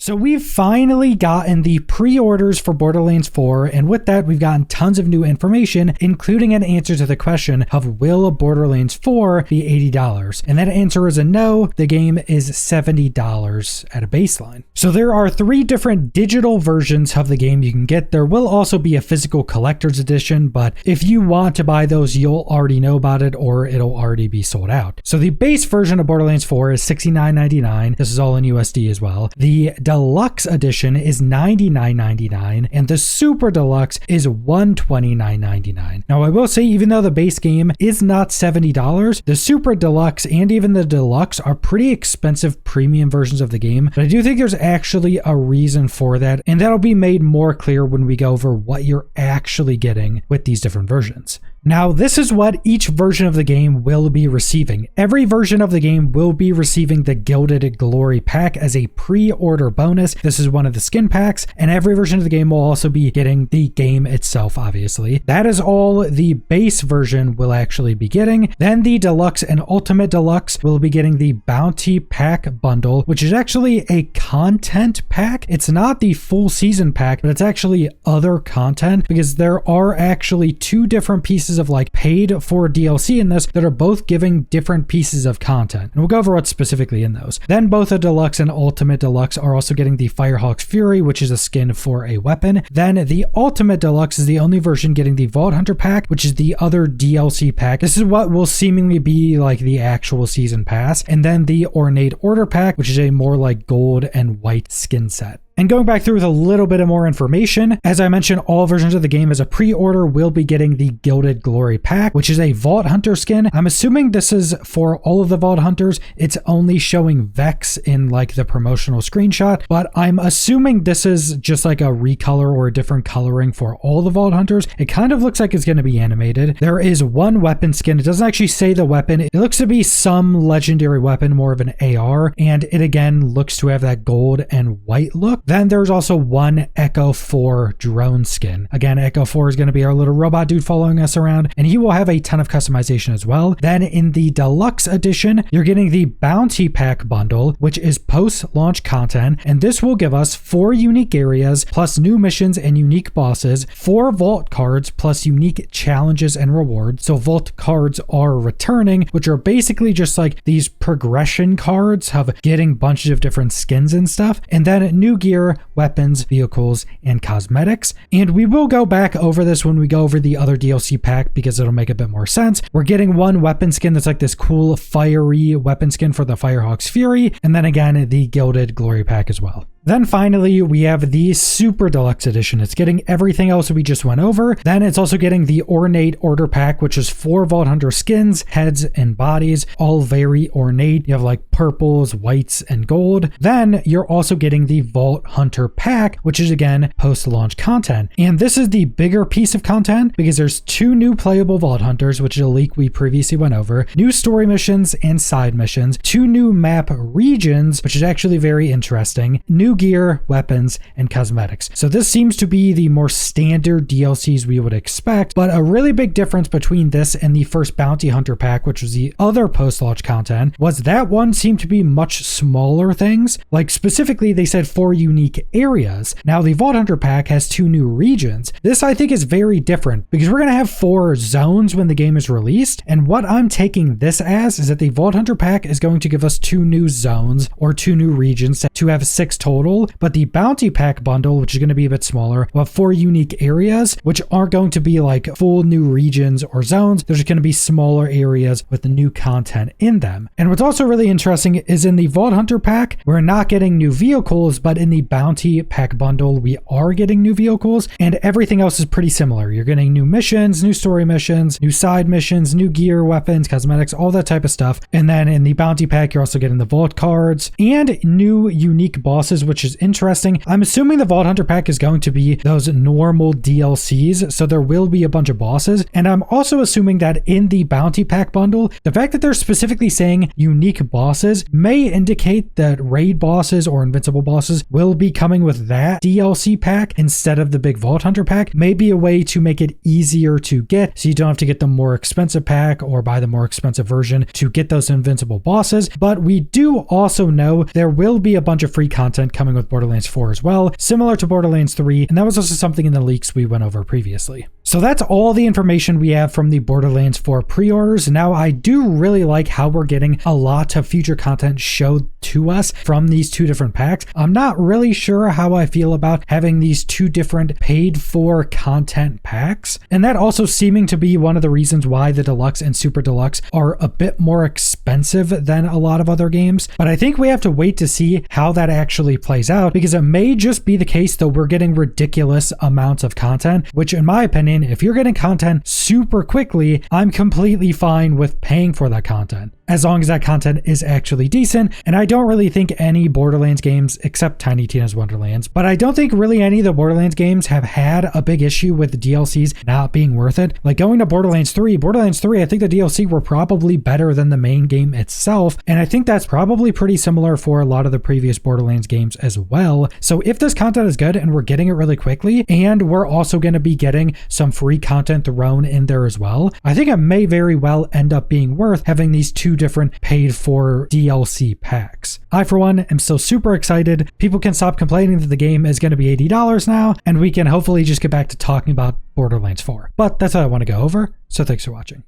So we've finally gotten the pre-orders for Borderlands 4, and with that we've gotten tons of new information, including an answer to the question of will Borderlands 4 be $80? And that answer is a no. The game is $70 at a baseline. So there are 3 different digital versions of the game you can get. There will also be a physical collector's edition, but if you want to buy those, you'll already know about it or it'll already be sold out. So the base version of Borderlands 4 is $69.99. This is all in USD as well. The Deluxe Edition is $99.99, and the Super Deluxe is $129.99. Now, I will say, even though the base game is not $70, the Super Deluxe and even the Deluxe are pretty expensive premium versions of the game, but I do think there's actually a reason for that, and that'll be made more clear when we go over what you're actually getting with these different versions. Now, this is what each version of the game will be receiving. Every version of the game will be receiving the Gilded Glory pack as a pre-order bonus. This is one of the skin packs, and every version of the game will also be getting the game itself, obviously. That is all the base version will actually be getting. Then the Deluxe and Ultimate Deluxe will be getting the Bounty Pack bundle, which is actually a content pack. It's not the full season pack, but it's actually other content, because there are actually 2 different pieces of like paid for DLC in this that are both giving different pieces of content, and we'll go over what's specifically in those. Then both the Deluxe and Ultimate Deluxe are also getting the Firehawk's Fury, which is a skin for a weapon. Then the Ultimate Deluxe is the only version getting the Vault Hunter pack, which is the other DLC pack. This is what will seemingly be like the actual season pass. And then the Ornate Order pack, which is a more like gold and white skin set. And going back through with a little bit of more information, as I mentioned, all versions of the game as a pre-order will be getting the Gilded Glory pack, which is a Vault Hunter skin. I'm assuming this is for all of the Vault Hunters. It's only showing Vex in like the promotional screenshot, but I'm assuming this is just like a recolor or a different coloring for all the Vault Hunters. It kind of looks like it's going to be animated. There is one weapon skin. It doesn't actually say the weapon. It looks to be some legendary weapon, more of an AR, and it again looks to have that gold and white look. Then there's also one Echo 4 drone skin. Again, Echo 4 is going to be our little robot dude following us around, and he will have a ton of customization as well. Then in the Deluxe Edition, you're getting the Bounty Pack bundle, which is post-launch content, and this will give us 4 unique areas, plus new missions and unique bosses, 4 vault cards, plus unique challenges and rewards. So vault cards are returning, which are basically just like these progression cards of getting bunches of different skins and stuff, and then new gear, weapons, vehicles, and cosmetics. And we will go back over this when we go over the other DLC pack, because it'll make a bit more sense. We're getting one weapon skin that's like this cool fiery weapon skin for the Firehawk's Fury, and then again the Gilded Glory pack as well. Then finally, we have the Super Deluxe Edition. It's getting everything else we just went over. Then it's also getting the Ornate Order pack, which is 4 Vault Hunter skins, heads, and bodies, all very ornate. You have like purples, whites, and gold. Then you're also getting the Vault Hunter pack, which is again post-launch content. And this is the bigger piece of content, because there's 2 new playable Vault Hunters, which is a leak we previously went over, new story missions and side missions, 2 new map regions, which is actually very interesting, new gear, weapons, and cosmetics. So this seems to be the more standard DLCs we would expect, but a really big difference between this and the first Bounty Hunter pack, which was the other post-launch content, was that one seemed to be much smaller things. Like specifically, they said 4 unique areas. Now the Vault Hunter pack has 2 new regions. This I think is very different, because we're going to have 4 zones when the game is released, and what I'm taking this as is that the Vault Hunter pack is going to give us 2 new zones or 2 new regions to have 6 total. But the Bounty Pack bundle, which is going to be a bit smaller, will have 4 unique areas, which aren't going to be like full new regions or zones. There's going to be smaller areas with the new content in them. And what's also really interesting is in the Vault Hunter pack, we're not getting new vehicles, but in the Bounty Pack bundle, we are getting new vehicles, and everything else is pretty similar. You're getting new missions, new story missions, new side missions, new gear, weapons, cosmetics, all that type of stuff. And then in the Bounty Pack, you're also getting the vault cards and new unique bosses, which is interesting. I'm assuming the Vault Hunter pack is going to be those normal DLCs, so there will be a bunch of bosses. And I'm also assuming that in the Bounty Pack bundle, the fact that they're specifically saying unique bosses may indicate that raid bosses or invincible bosses will be coming with that DLC pack instead of the big Vault Hunter pack. Maybe a way to make it easier to get, so you don't have to get the more expensive pack or buy the more expensive version to get those invincible bosses. But we do also know there will be a bunch of free content coming with Borderlands 4 as well, similar to Borderlands 3, and that was also something in the leaks we went over previously. So that's all the information we have from the Borderlands 4 pre-orders. Now, I do really like how we're getting a lot of future content showed to us from these two different packs. I'm not really sure how I feel about having these two different paid for content packs, and that also seeming to be one of the reasons why the Deluxe and Super Deluxe are a bit more expensive than a lot of other games. But I think we have to wait to see how that actually plays out, because it may just be the case that we're getting ridiculous amounts of content, which in my opinion, if you're getting content super quickly, I'm completely fine with paying for that content, as long as that content is actually decent. And I don't really think any Borderlands games, except Tiny Tina's Wonderlands, but I don't think really any of the Borderlands games have had a big issue with the DLCs not being worth it. Like going to Borderlands 3, I think the DLC were probably better than the main game itself, and I think that's probably pretty similar for a lot of the previous Borderlands games as well. So if this content is good and we're getting it really quickly, and we're also going to be getting some free content thrown in there as well, I think it may very well end up being worth having these two different paid for DLC packs. I, for one, am still super excited. People can stop complaining that the game is going to be $80 now, and we can hopefully just get back to talking about Borderlands 4. But that's all I want to go over, so thanks for watching.